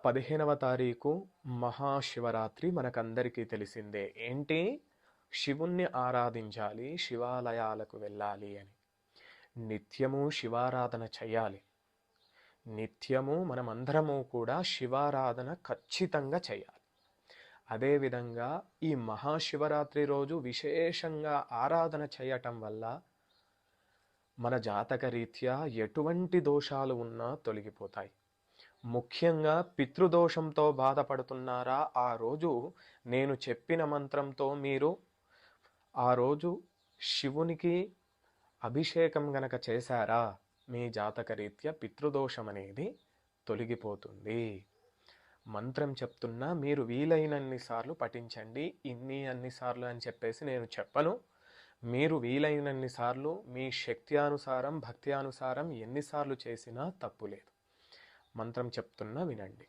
15వ తారీఖు మహాశివరాత్రి మనకందరికీ తెలిసిందే. ఏంటి? శివుణ్ణి ఆరాధించాలి, శివాలయాలకు వెళ్ళాలి అని. నిత్యము శివారాధన చేయాలి. నిత్యము మనమందరము కూడా శివారాధన ఖచ్చితంగా చేయాలి. అదేవిధంగా ఈ మహాశివరాత్రి రోజు విశేషంగా ఆరాధన చేయటం వల్ల మన జాతక రీత్యా ఎటువంటి దోషాలు ఉన్నా తొలగిపోతాయి. ముఖ్యంగా పితృదోషంతో బాధపడుతున్నారా? ఆ రోజు నేను చెప్పిన మంత్రంతో మీరు ఆ రోజు శివునికి అభిషేకం గనక చేశారా, మీ జాతక రీత్యా పితృదోషం అనేది తొలగిపోతుంది. మంత్రం చెప్తున్నా, మీరు వీలైనన్ని సార్లు పఠించండి. అన్నిసార్లు అని చెప్పేసి నేను చెప్పను. మీరు వీలైనన్ని సార్లు మీ శక్తి అనుసారం, భక్తి అనుసారం ఎన్నిసార్లు చేసినా తప్పు లేదు. మంత్రం చెప్తున్నా వినండి.